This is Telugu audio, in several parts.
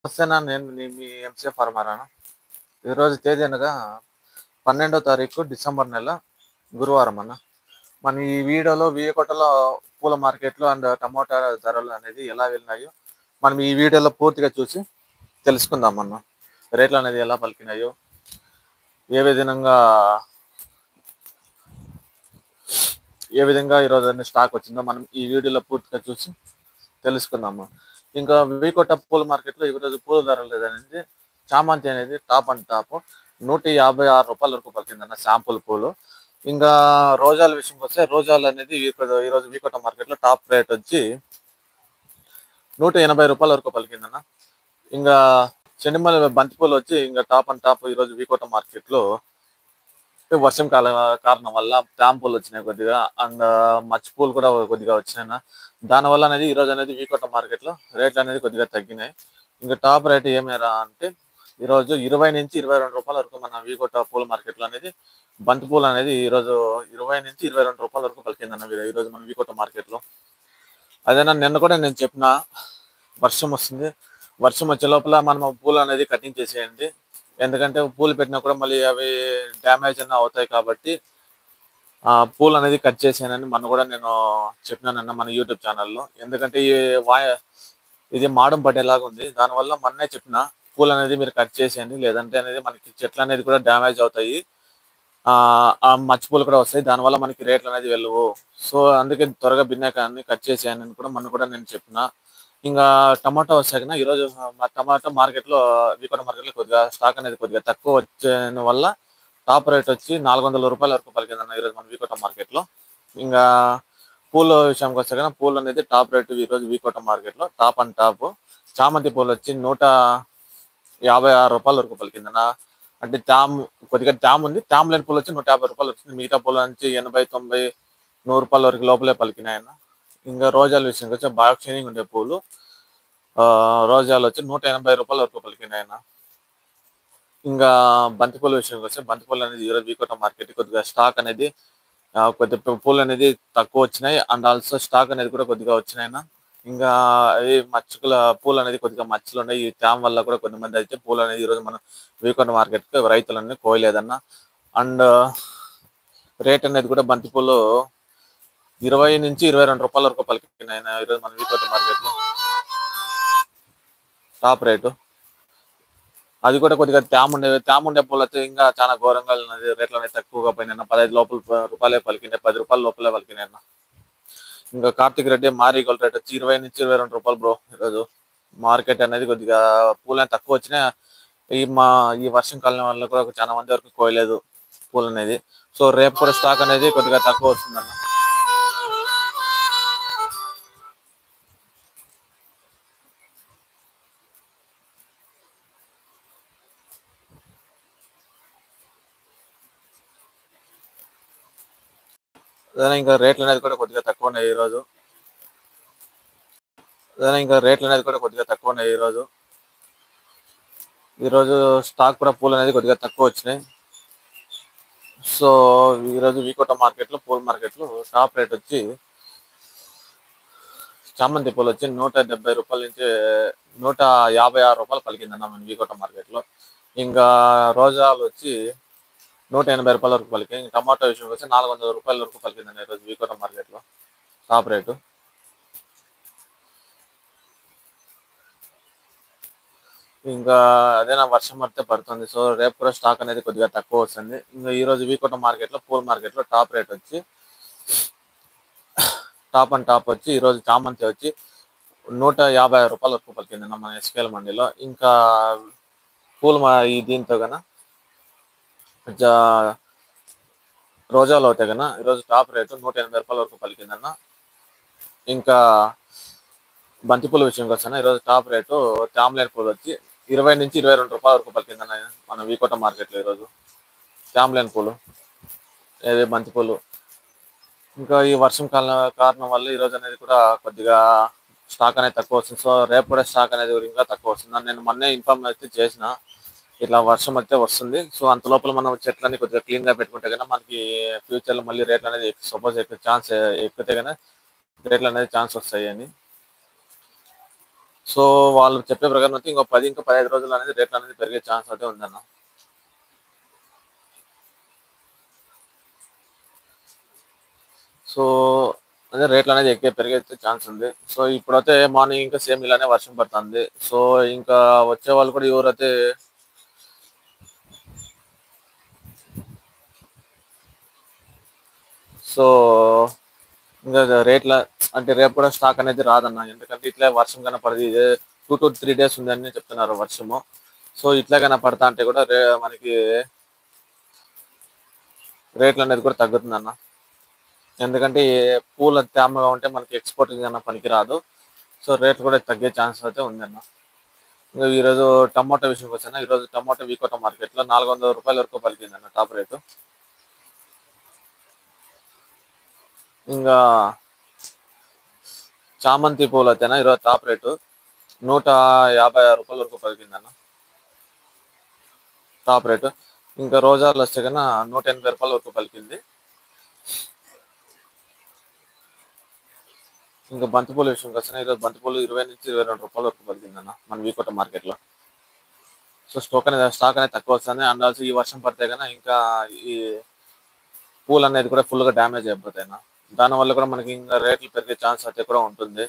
నమస్తేనా నేను మీ ఎంసీ ఫార్మరానా. ఈరోజు తేదీ అనగా 12వ తారీఖు డిసెంబర్ నెల గురువారం అన్న. మన ఈ వీడియోలో వియకొండలో పూల మార్కెట్లు అండ్ టమోటా ధరలు అనేది ఎలా వెళ్ళినాయో మనం ఈ వీడియోలో పూర్తిగా చూసి తెలుసుకుందాం అన్న. రేట్లు అనేది ఎలా పలికినాయో, ఏ విధంగా ఈరోజు అన్ని స్టాక్ వచ్చిందో మనం ఈ వీడియోలో పూర్తిగా చూసి తెలుసుకుందాము. ఇంకా వికోట పూల మార్కెట్లో ఈరోజు పూల ధరలు అనేది చామంతి అనేది టాప్ అండ్ టాప్ 156 రూపాయల వరకు పలికిందన్న శాంపుల్ పూలు. ఇంకా రోజాల విషయంకి వస్తే రోజాలు అనేది ఈరోజు వికోట మార్కెట్లో టాప్ రేట్ వచ్చి 180 రూపాయల వరకు పలికిందన్న. ఇంకా చెండిమల్లి బంతిపూలు వచ్చి ఇంకా టాప్ అండ్ టాప్ ఈరోజు వికోట మార్కెట్లో వర్షం కారణం వల్ల పూలు వచ్చినాయి కొద్దిగా, అండ్ మచ్చి పూలు కూడా కొద్దిగా వచ్చినాయి. దానివల్ల అనేది ఈరోజు అనేది వికోట మార్కెట్ లో రేట్లు అనేది కొద్దిగా తగ్గినాయి. ఇంకా టాప్ రేట్ ఏమేరా అంటే ఈరోజు 20 నుంచి 22 రూపాయల వరకు మన వికోట పూల మార్కెట్ లో అనేది బంతి పూలు అనేది ఈరోజు 20 నుంచి 22 రూపాయల వరకు పలికిందన్న ఈరోజు మన వికోట మార్కెట్ లో. అదేనా నిన్న కూడా నేను చెప్పిన వర్షం వస్తుంది, వర్షం వచ్చే లోపల మనం పూలు అనేది కటింగ్ చేసేయండి, ఎందుకంటే పూలు పెట్టినా కూడా మళ్ళీ అవి డ్యామేజ్ అన్న అవుతాయి కాబట్టి పూలు అనేది కట్ చేసానని కూడా నేను చెప్పినానన్న మన యూట్యూబ్ ఛానల్లో. ఎందుకంటే ఇది మాడం పడేలాగా ఉంది, దానివల్ల మొన్నే చెప్పిన పూలు అనేది మీరు కట్ చేసేయండి, లేదంటే అనేది మనకి చెట్లు అనేది కూడా డ్యామేజ్ అవుతాయి, ఆ మచ్చి పూలు కూడా వస్తాయి, దానివల్ల మనకి రేట్లు అనేది వెళ్ళవు. సో అందుకే త్వరగా బిన్నాకాన్ని కట్ చేసేయని కూడా నేను చెప్పిన. ఇంకా టమాటా వచ్చాక ఈరోజు టమాటా మార్కెట్లో వికోట మార్కెట్లో కొద్దిగా స్టాక్ అనేది కొద్దిగా తక్కువ వచ్చిన వల్ల టాప్ రేట్ వచ్చి 400 రూపాయల వరకు పలికిందన్న ఈరోజు మన వికోట మార్కెట్లో. ఇంకా పూల విషయానికి వచ్చాక పూలు అనేది టాప్ రేట్ ఈరోజు వికోట మార్కెట్లో టాప్ అండ్ టాప్. చామంతి పూలు వచ్చి 156 రూపాయల వరకు పలికిందన్న. అంటే కొద్దిగా ఉంది, లేని పూలు వచ్చి 150 రూపాయలు వచ్చింది, మిగతా పూల నుంచి 80, 90, 100 రూపాయల వరకు లోపలే పలికినాయన్న. ఇంకా రోజాల విషయానికి వచ్చి బాగా షైనింగ్ ఉండే పూలు రోజాలు వచ్చి 180 రూపాయల వరకు పలికినాయన్న. ఇంకా బంతిపూల విషయానికి వస్తే బంతిపూలు అనేది ఈరోజు వికోట మార్కెట్ కొద్దిగా స్టాక్ అనేది కొద్దిగా పూలు అనేది తక్కువ వచ్చినాయి, అండ్ ఆల్సో స్టాక్ అనేది కూడా కొద్దిగా వచ్చినాయన్న. ఇంకా అవి మచ్చుకుల పూలు అనేది కొద్దిగా మచ్చలు ఉన్నాయి, ఈ తేమ వల్ల కూడా కొంతమంది అయితే పూలు అనేది ఈరోజు మన వికోట మార్కెట్ రైతులన్నీ కోయలేదన్న. అండ్ రేట్ అనేది కూడా బంతిపూలు 20 నుంచి 22 రూపాయల వరకు పలికినాయి ఈరోజు మన వికోట మార్కెట్ లో టాప్ రేటు. అది కూడా కొద్దిగా తేమ ఉండే పూలు అయితే ఇంకా చాలా ఘోరంగా రేట్లు అనేది తక్కువగా పోయినా 15 లోపల రూపాయలే పలికినాయి, 10 రూపాయల లోపలే పలికినాయి. ఇంకా కార్తిక్ రెడ్డి మారీగోల్డ్ రేట్ వచ్చి 20 నుంచి 22 రూపాయలు బ్రో. ఈరోజు మార్కెట్ అనేది కొద్దిగా పూలు తక్కువ వచ్చినా ఈ వర్షం కాలం వల్ల కూడా చాలా మంది వరకు కోయలేదు పూలు అనేది. సో రేపు కూడా స్టాక్ అనేది కొద్దిగా తక్కువ వస్తుందన్న. ఇంకా రేట్లు అనేది కూడా కొద్దిగా తక్కువ ఉన్నాయి ఈరోజు. ఈరోజు స్టాక్ కూడా పూలు అనేది కొద్దిగా తక్కువ వచ్చినాయి. సో ఈరోజు వికోట మార్కెట్ లో పూల మార్కెట్ లో టాప్ రేట్ వచ్చి చామంతి పూలు వచ్చి 170 రూపాయల నుంచి 156 రూపాయలు పలికిందన్న మన వికోట మార్కెట్ లో. ఇంకా రోజాలు వచ్చి 180 రూపాయల వరకు పలికి. టమాటో విషయం వచ్చి 400 రూపాయల వరకు పలికిందండి ఈరోజు వికోట మార్కెట్ లో టాప్ రేటు. ఇంకా అదేనా వర్షం పడితే పడుతుంది, సో రేపు కూడా స్టాక్ అనేది కొద్దిగా తక్కువ వస్తుంది. ఇంకా ఈ రోజు వికోట మార్కెట్ లో పూల మార్కెట్ లో టాప్ రేట్ వచ్చి టాప్ అండ్ టాప్ వచ్చి ఈరోజు చామంతి వచ్చి 150 రూపాయల వరకు పలికింది మన ఎస్కేఎల్ మండీలో. ఇంకా పూలు దీంతో కన్నా రోజాలు అవుతాయి కన్నా ఈరోజు టాప్ రేటు 180 రూపాయల వరకు పలికిందన్న. ఇంకా బంతిపూల విషయంకి వస్తాను ఈరోజు టాప్ రేటు తామలేని పూలు వచ్చి 20 నుంచి 22 రూపాయల వరకు పలికిందన్న మన వికోట మార్కెట్ లో ఈరోజు తామలేని పూలు ఏది బంతిపూలు. ఇంకా ఈ వర్షం కారణం వల్ల ఈరోజు అనేది కూడా కొద్దిగా స్టాక్ అనేది తక్కువ వస్తుంది. సో రేపు కూడా స్టాక్ అనేది ఇంకా తక్కువ వస్తుంది. నేను మొన్నే ఇన్ఫార్మ్ అయితే చేసిన ఇట్లా వర్షం అయితే వస్తుంది, సో అంత లోపల మనం చెట్లని కొద్దిగా క్లీన్ గా పెట్టుకుంటే కన్నా మనకి ఫ్యూచర్ లో మళ్ళీ రేట్లు అనేది సపోజ్ ఎక్కితే కన్నా రేట్లు అనేది ఛాన్స్ వస్తాయి అని. సో వాళ్ళు చెప్పే ప్రకారం అయితే ఇంకో 10 ఇంకా 15 రోజులు అనేది రేట్లు అనేది పెరిగే ఛాన్స్ అయితే ఉందన్న. సో అదే రేట్లు అనేది ఎక్కువ పెరిగే ఛాన్స్ ఉంది. సో ఇప్పుడైతే మార్నింగ్ ఇంకా సేమ్ ఇలానే వర్షం పడుతుంది. సో ఇంకా వచ్చే వాళ్ళు కూడా ఎవరైతే సో ఇంకా రేట్ల అంటే రేపు కూడా స్టాక్ అనేది రాదన్న. ఎందుకంటే ఇట్లా వర్షం కన్నా పడది, ఇదే 2 to 3 days ఉందని చెప్తున్నారు వర్షము. సో ఇట్లా కన్నా పడతా అంటే కూడా మనకి రేట్లు అనేది కూడా తగ్గుతుంది అన్న. ఎందుకంటే పూలు తేమగా ఉంటే మనకి ఎక్స్పోర్టింగ్ కన్నా పనికిరాదు. సో రేట్లు కూడా తగ్గే ఛాన్స్ అయితే ఉందన్న. ఇంకా ఈరోజు టమాటో విషయంకి వచ్చాను. ఈరోజు టమాటో వికోట మార్కెట్లో 400 రూపాయల వరకు పలికిందన్న టాప్ రేటు. ఇంకా చామంతి పూలు అయితేనా ఈరోజు టాప్ రేటు 156 రూపాయల వరకు పలికిందన్న టాప్ రేటు. ఇంకా రోజాలు వస్తే కన్నా 180 రూపాయల వరకు పలికింది. ఇంకా బంతిపూల విషయంకి వచ్చిన ఈరోజు బంతిపూలు 20 నుంచి 22 రూపాయల వరకు పలికిందన్న మన వికోట మార్కెట్లో. సో స్టాక్ అనేది తక్కువ వస్తుంది. అండ్ ఆల్సో ఈ వర్షం పడితే కన్నా ఇంకా ఈ పూలు అనేది కూడా ఫుల్గా డ్యామేజ్ అయిపోతాయి. దానివల్ల కూడా మనకి ఇంకా రేట్లు పెరిగే ఛాన్స్ అయితే కూడా ఉంటుంది.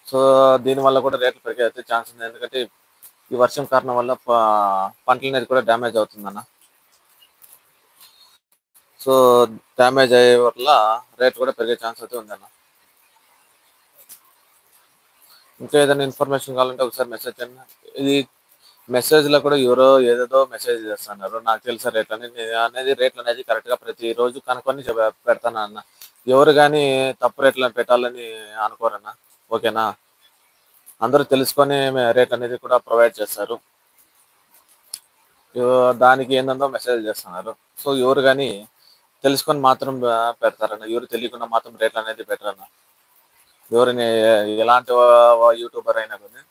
సో దీనివల్ల కూడా రేట్లు పెరిగే అయితే ఛాన్స్ ఉంది. ఎందుకంటే ఈ వర్షం కారణం వల్ల పంటలు అనేది కూడా డ్యామేజ్ అవుతుందన్న. సో డ్యామేజ్ అయ్యే వల్ల రేట్ కూడా పెరిగే ఛాన్స్ అయితే ఉందన్న. ఇంకా ఏదైనా ఇన్ఫర్మేషన్ కావాలంటే ఒకసారి మెసేజ్ చేయండి. ఇది మెసేజ్లో కూడా ఎవరో ఏదేదో మెసేజ్ చేస్తున్నారు. నాకు తెలుసా రేట్లు అనేది రేట్లు అనేది కరెక్ట్గా ప్రతిరోజు కనుక్కొని పెడతాను అన్న. ఎవరు కానీ తప్పు రేట్లను పెట్టాలని అనుకోరన్న. ఓకేనా, అందరూ తెలుసుకొని రేట్ అనేది కూడా ప్రొవైడ్ చేస్తారు. దానికి ఏందో మెసేజ్ చేస్తున్నారు. సో ఎవరు కానీ తెలుసుకొని మాత్రం పెడతారన్న. ఎవరు తెలియకుండా మాత్రం రేట్లు అనేది పెట్టరన్న. ఎవరిని ఎలాంటి యూట్యూబర్ అయినా కానీ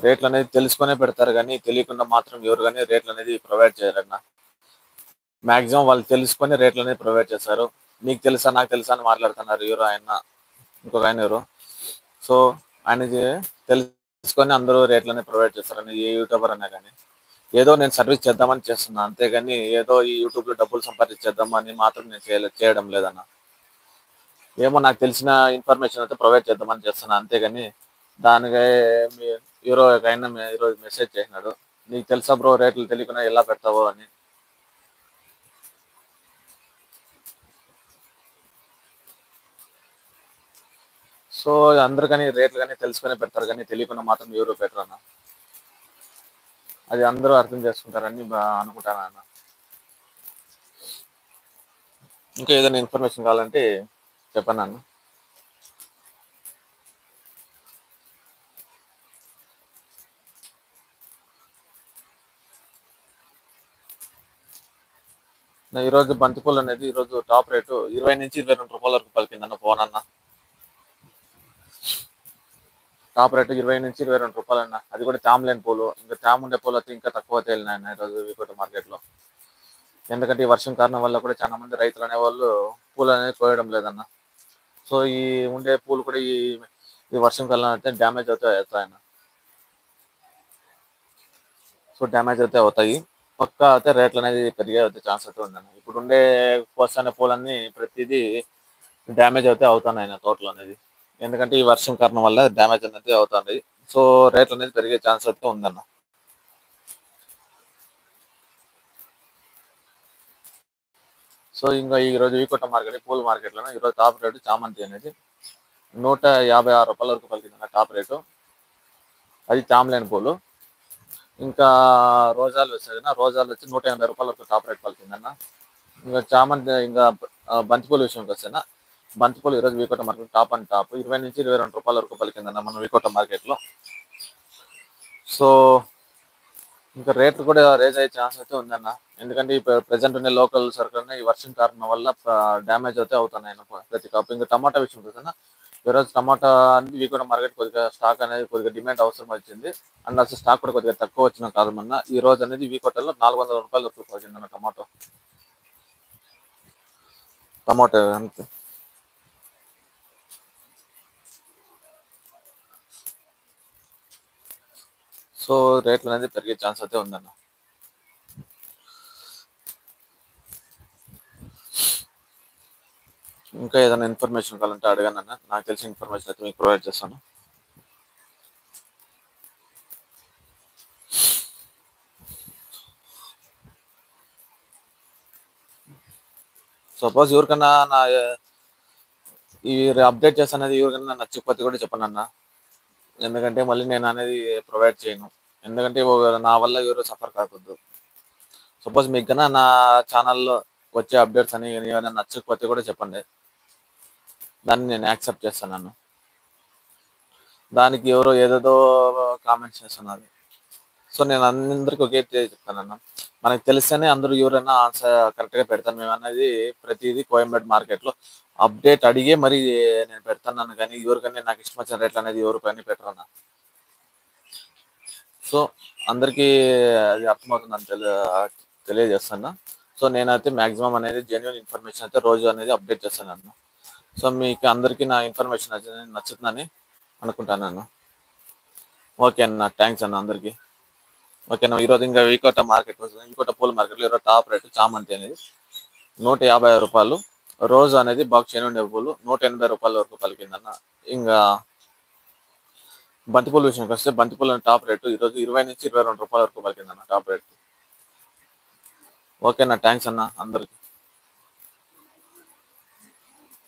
రేట్లు అనేది తెలుసుకునే పెడతారు, కానీ తెలియకుండా మాత్రం ఎవరు కానీ రేట్లు అనేది ప్రొవైడ్ చేయరన్న. మాక్సిమం వాళ్ళు తెలుసుకొని రేట్లు అనేది ప్రొవైడ్ చేస్తారు. నీకు తెలుసా నాకు తెలుసా అని మాట్లాడుతున్నారు ఎవరు ఆయన, ఇంకొక ఆయన ఎవరు. సో ఆయనకి తెలుసుకొని అందరూ రేట్లు అనేది ప్రొవైడ్ చేస్తారని ఏ యూట్యూబర్ అయినా కానీ. ఏదో నేను సర్వీస్ చేద్దామని చేస్తున్నా అంతేగాని ఏదో ఈ యూట్యూబ్లో డబ్బులు సంపాదించేద్దామని మాత్రం నేను చేయడం లేదన్న. ఏమో నాకు తెలిసిన ఇన్ఫర్మేషన్ అయితే ప్రొవైడ్ చేద్దామని చేస్తున్నా అంతేగాని దానికి ఎవరో ఒక ఆయన ఈరోజు మెసేజ్ చేసినాడు, నీకు తెలుసా బ్రో రేట్లు తెలియకుండా ఎలా పెడతావో అని. సో అందరు కానీ రేట్లు కానీ తెలుసుకొని పెడతారు, కానీ తెలియకుండా మాత్రం ఎవరు పెట్టరన్న. అది అందరూ అర్థం చేసుకుంటారని అనుకుంటాను అన్న. ఇంకా ఏదైనా ఇన్ఫర్మేషన్ కావాలంటే చెప్పండి అన్న. ఈరోజు బంతిపూలు అనేది ఈరోజు టాప్ రేటు 20 నుంచి 22 రూపాయల వరకు పలికిందన్న ఫోన్ అన్న. టాప్ రేటు 20 నుంచి 22 రూపాయలు అన్న. అది కూడా తేమ లేని పూలు. ఇంకా తేమ ఉండే పూలు అయితే ఇంకా తక్కువ తేలినాయన్న ఈరోజు వికోట మార్కెట్లో. ఎందుకంటే ఈ వర్షం కారణం వల్ల కూడా చాలా మంది రైతులు అనేవాళ్ళు పూలు అనేది కోయడం లేదన్న. సో ఈ ఉండే పూలు కూడా ఈ వర్షం కాలం అయితే డ్యామేజ్ అవుతాయన్న. సో డ్యామేజ్ అయితే అవుతాయి. పక్క అయితే రేట్లు అనేది పెరిగే ఛాన్స్ అయితే ఉందన్న. ఇప్పుడు ఉండే కోస్తానే పూలన్నీ ప్రతిదీ డ్యామేజ్ అయితే అవుతున్నాయి తోటలు అనేది. ఎందుకంటే ఈ వర్షం కారణం వల్ల డ్యామేజ్ అనేది అవుతుంది. సో రేట్లు అనేది పెరిగే ఛాన్స్ అయితే ఉందన్న. సో ఇంకా ఈ రోజు వికోట మార్కెట్ పూల మార్కెట్లో ఈరోజు టాప్ రేటు చామంతి అనేది 156 రూపాయల వరకు పలికిందన్న టాప్ రేటు. అది తామలేని పూలు. ఇంకా రోజాలు వస్తాయి, రోజాలు వచ్చి 180 రూపాయల వరకు టాప్ రేట్ పలికిందన్న. ఇంకా చామంతి ఇంకా బంతిపూల విషయంకి వస్తేనా బంతిపూలు ఈరోజు V Kota market top and top 20 నుంచి 22 రూపాయల వరకు పలికిందన్న మన వికోట మార్కెట్లో. సో ఇంకా రేట్లు కూడా రేజ్ అయ్యే ఛాన్స్ అయితే ఉందన్న. ఎందుకంటే ఇప్పుడు ప్రజెంట్ ఉన్న లోకల్ సరుకులు ఈ వర్షం కారణం వల్ల డ్యామేజ్ అయితే అవుతున్నాయి ప్రతి కాపు. ఇంకా టమాటా విషయం చూసినా ఈరోజు టమాటా అనేది వికోట మార్కెట్ కొద్దిగా స్టాక్ అనేది కొద్దిగా డిమాండ్ అవసరం వచ్చింది. అండ్ అసలు స్టాక్ కూడా కొద్దిగా తక్కువ వచ్చిన కారణమన్నా ఈ రోజు అనేది వికోటలో 400 రూపాయల వరకు వచ్చిందన్న టమాటో. టమాటో అంతే. సో రేట్లు అనేది పెరిగే ఛాన్స్ అయితే ఉందన్న. ఇంకా ఏదైనా ఇన్ఫర్మేషన్ కావాలంటే అడగండి అన్న, నాకు తెలిసిన ఇన్ఫర్మేషన్ అయితే మీకు ప్రొవైడ్ చేస్తాను. సపోజ్ ఎవరికన్నా నా ఈ అప్డేట్ చేస్తానది ఎవరికన్నా నచ్చకపోతే కూడా చెప్పండి అన్న. ఎందుకంటే మళ్ళీ నేను అనేది ప్రొవైడ్ చేయను. ఎందుకంటే నా వల్ల ఎవరు సఫర్ కాకూడదు. సపోజ్ మీకు కన్నా నా ఛానల్లో వచ్చే అప్డేట్స్ అని ఏమైనా నచ్చకపోతే కూడా చెప్పండి, దాన్ని నేను యాక్సెప్ట్ చేస్తాను. దానికి ఎవరో ఏదేదో కామెంట్స్ చేస్తున్నారు. సో నేను అందరికి ఒకే చెప్తానన్న, మనకు తెలిస్తేనే అందరూ ఎవరైనా ఆన్సర్ కరెక్ట్గా పెడతాను. మేము అనేది ప్రతిదీ కోయంబేడు మార్కెట్లో అప్డేట్ అడిగే మరి నేను పెడతాను, కానీ ఎవరికైనా నాకు ఇష్టం వచ్చిన రేట్లు అనేది ఎవరు పని పెట్టరన్న. సో అందరికీ అది అర్థమవుతుందని తెలియజేస్తాను. సో నేనైతే మ్యాక్సిమం అనేది జెన్యున్ ఇన్ఫర్మేషన్ అయితే రోజు అనేది అప్డేట్ చేస్తాను అన్న. సో మీకు అందరికీ నా ఇన్ఫర్మేషన్ నచ్చుతుందని అనుకుంటాను అన్న. ఓకే అన్న, థ్యాంక్స్ అన్న అందరికీ. ఓకేనా, ఈరోజు ఇంకా వీకోట మార్కెట్ వీకోట పూల మార్కెట్లో ఈరోజు టాప్ రేటు చామంతి అనేది 150 రూపాయలు, రోజు అనేది బాగా చేనుండే పూలు 180 రూపాయల వరకు పలికిందన్న. ఇంకా బంతిపూల విషయానికి వస్తే బంతిపూల టాప్ రేటు ఈరోజు 20 నుంచి 22 రూపాయల వరకు పలికిందన్న టాప్ రేటు. ఓకేనా, థ్యాంక్స్ అన్న అందరికి.